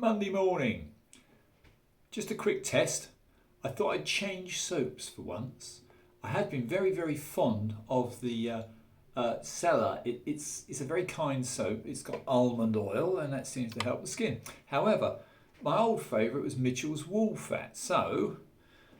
Monday morning. Just a quick test. I thought I'd change soaps for once. I have been very fond of the Cella. It's a very kind soap. It's got almond oil and that seems to help the skin. However, my old favourite was Mitchell's Wool Fat. So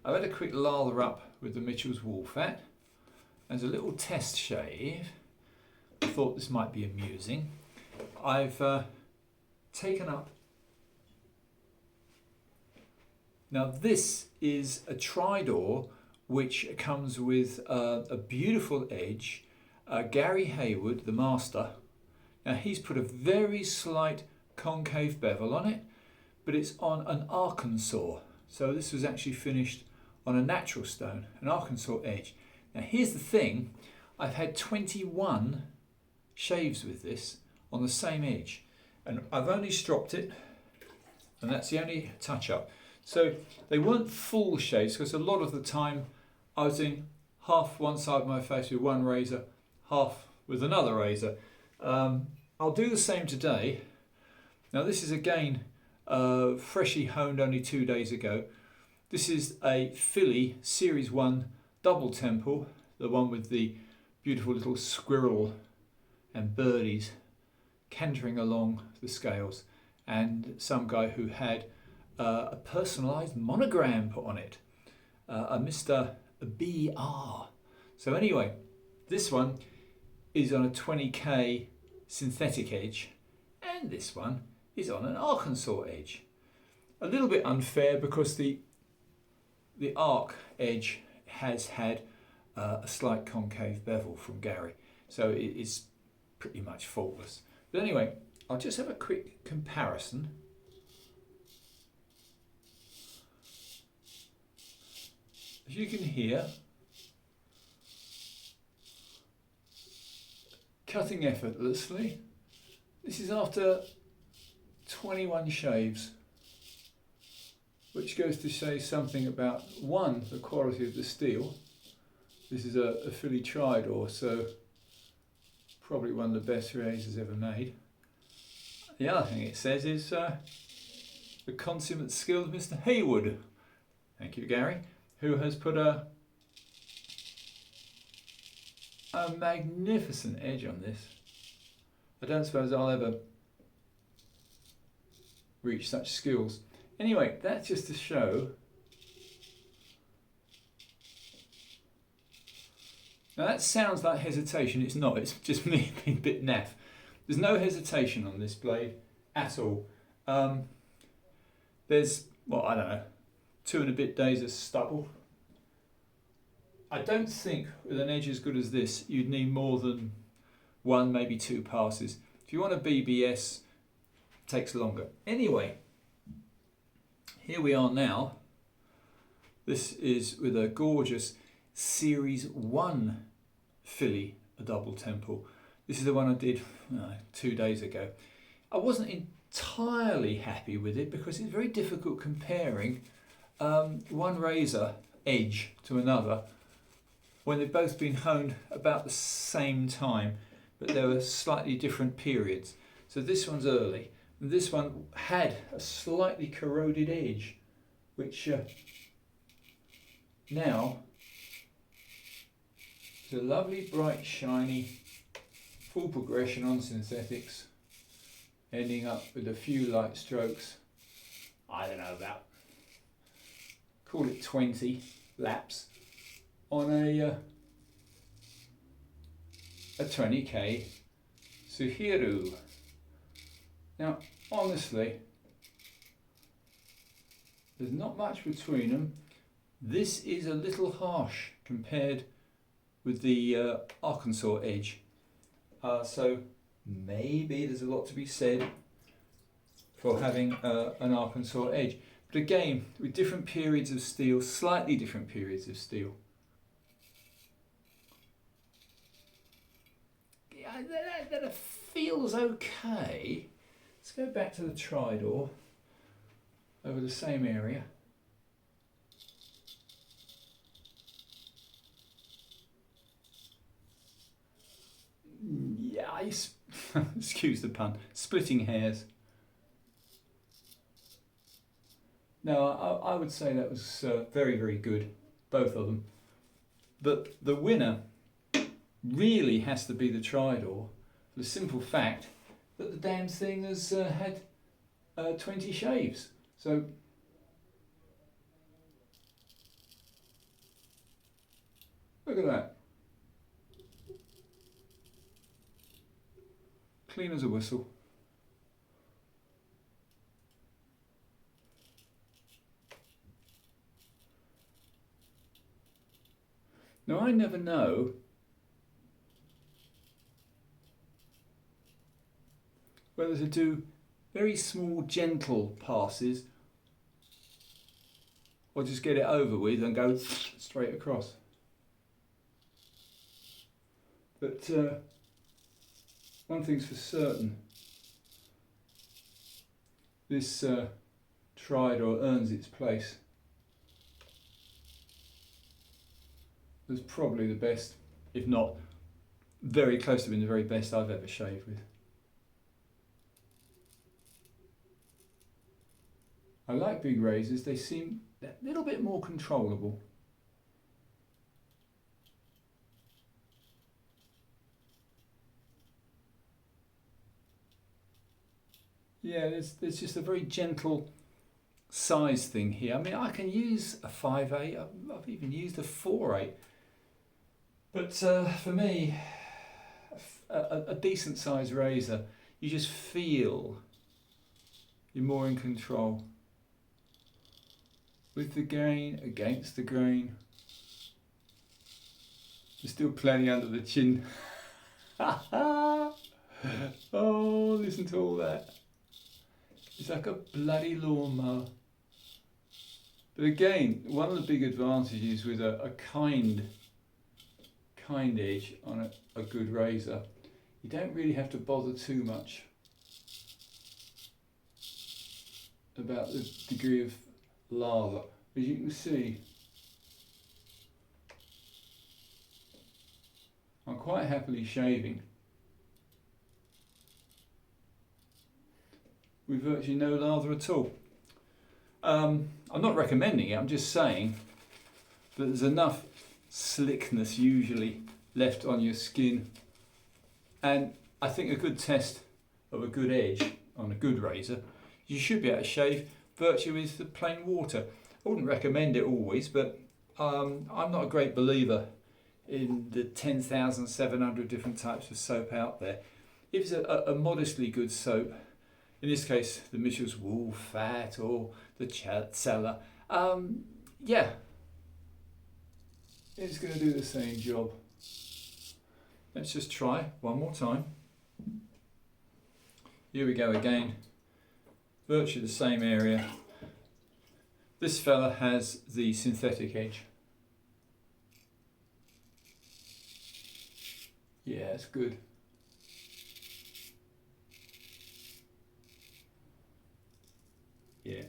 I've had a quick lather up with the Mitchell's Wool Fat. As a little test shave, I thought this might be amusing. I've taken up. Now this is a Tridor which comes with a beautiful edge. Gary Hayward, the master, now he's put a very slight concave bevel on it, but it's on an Arkansas. So this was actually finished on a natural stone, an Arkansas edge. Now here's the thing, I've had 21 shaves with this on the same edge, and I've only stropped it, and that's the only touch up. So they weren't full shaves because a lot of the time I was in half one side of my face with one razor, half with another razor. I'll do the same today. Now this is again freshly honed only 2 days ago. This is a Filly Series 1 double temple, the one with the beautiful little squirrel and birdies cantering along the scales, and some guy who had a personalised monogram put on it, a Mr. BR. So anyway, this one is on a 20k synthetic edge, and this one is on an Arkansas edge. A little bit unfair because the arc edge has had a slight concave bevel from Gary, so it is pretty much faultless. But anyway, I'll just have a quick comparison. As you can hear, cutting effortlessly. This is after 21 shaves, which goes to say something about, one, the quality of the steel. This is a Filly Tridor, so probably one of the best razors ever made. The other thing it says is the consummate skill of Mr. Hayward. Thank you, Gary, who has put a magnificent edge on this. I don't suppose I'll ever reach such skills. Anyway, that's just to show. Now that sounds like hesitation. It's not, it's just me being a bit naff. There's no hesitation on this blade at all. There's, well, I don't know, 2 and a bit days of stubble. I don't think with an edge as good as this you'd need more than 1, maybe 2 passes. If you want a BBS, it takes longer. Anyway, here we are now. This is with a gorgeous Series 1 Filly, a double temple. This is the one I did 2 days ago. I wasn't entirely happy with it because it's very difficult comparing one razor edge to another when they've both been honed about the same time, but there were slightly different periods. So this one's early, and this one had a slightly corroded edge, which now is a lovely, bright, shiny, full progression on synthetics, ending up with a few light strokes. I don't know, about, call it 20 laps on a 20k Suhiru. Now, honestly, there's not much between them. This is a little harsh compared with the Arkansas edge. So maybe there's a lot to be said for having an Arkansas edge. But again, with different periods of steel, slightly different periods of steel. Yeah, that feels okay. Let's go back to the Tridor over the same area. Yeah, excuse the pun, splitting hairs. No, I would say that was very, very good, both of them. But the winner really has to be the Tridor, for the simple fact that the damn thing has had 20 shaves. So look at that. Clean as a whistle. Now I never know whether to do very small gentle passes or just get it over with and go straight across. But one thing's for certain, this Tridor earns its place as probably the best, if not very close to being the very best I've ever shaved with. I like big razors, they seem a little bit more controllable. Yeah, there's just a very gentle size thing here. I mean, I can use a 5/8, I've even used a 4/8. But for me, a decent sized razor, you just feel you're more in control. With the grain, against the grain. There's still plenty under the chin. Oh, listen to all that. It's like a bloody lawnmower. But again, one of the big advantages with a kind edge on a good razor, you don't really have to bother too much about the degree of lather. As you can see, I'm quite happily shaving with virtually no lather at all. I'm not recommending it, I'm just saying that there's enough slickness usually left on your skin, and I think a good test of a good edge on a good razor, you should be able to shave virtually with the plain water. I wouldn't recommend it always, but I'm not a great believer in the 10,700 different types of soap out there. If it's a modestly good soap, in this case the Mitchell's Wool Fat or the Cellar, yeah, it's going to do the same job. Let's just try one more time. Here we go again, virtually the same area. This fella has the synthetic edge. Yeah, it's good. Yeah.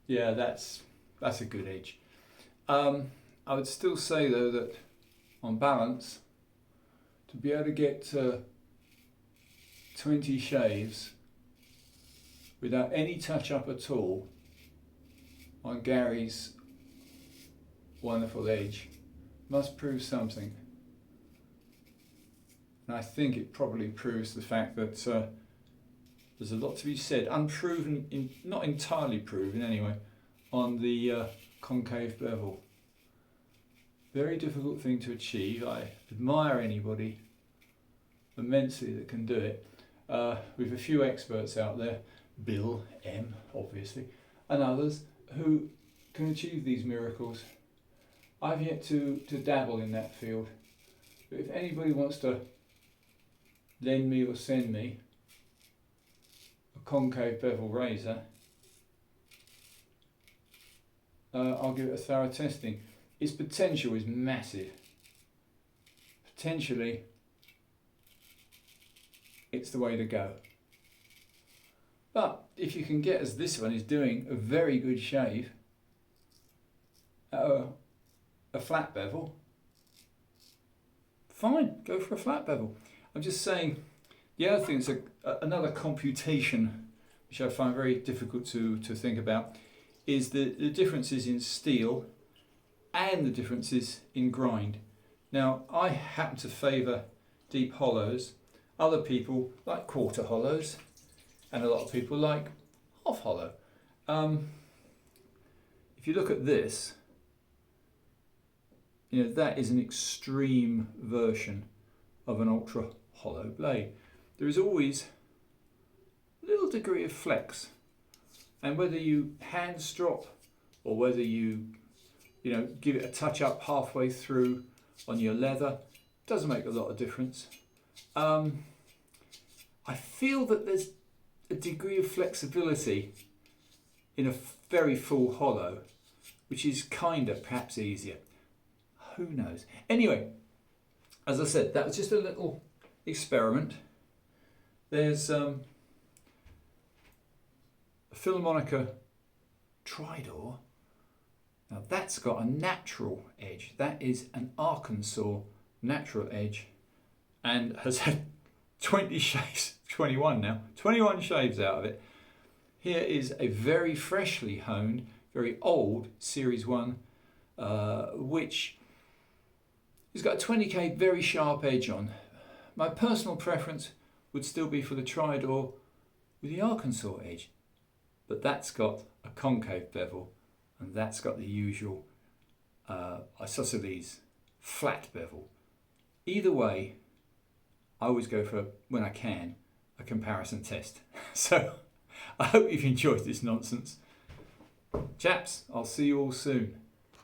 Yeah, that's a good edge. I would still say though that on balance, to be able to get 20 shaves without any touch up at all on Gary's wonderful edge must prove something. And I think it probably proves the fact that there's a lot to be said, unproven, not entirely proven anyway, on the concave bevel. Very difficult thing to achieve. I admire anybody immensely that can do it. With a few experts out there, Bill M obviously, and others who can achieve these miracles. I've yet to dabble in that field, but if anybody wants to lend me or send me a concave bevel razor, I'll give it a thorough testing. Its potential is massive. Potentially, it's the way to go. But if you can get, as this one is doing, a very good shave at a flat bevel, fine, go for a flat bevel. I'm just saying, the other thing is another computation which I find very difficult to think about, is the differences in steel and the differences in grind. Now, I happen to favour deep hollows. Other people like quarter hollows, and a lot of people like half hollow. If you look at this, you know, that is an extreme version of an ultra hollow blade. There is always a little degree of flex, and whether you hand strop or whether you give it a touch up halfway through on your leather, doesn't make a lot of difference. I feel that there's a degree of flexibility in a very full hollow, which is perhaps easier. Who knows? Anyway, as I said, that was just a little experiment. There's a Philharmonica Tridor. Now that's got a natural edge. That is an Arkansas natural edge, and has had 20 shaves, 21 now, 21 shaves out of it. Here is a very freshly honed, very old Series 1, which has got a 20k very sharp edge on. My personal preference would still be for the Tridor with the Arkansas edge, but that's got a concave bevel, and that's got the usual isosceles flat bevel. Either way, I always go for, when I can, a comparison test. So I hope you've enjoyed this nonsense. Chaps, I'll see you all soon.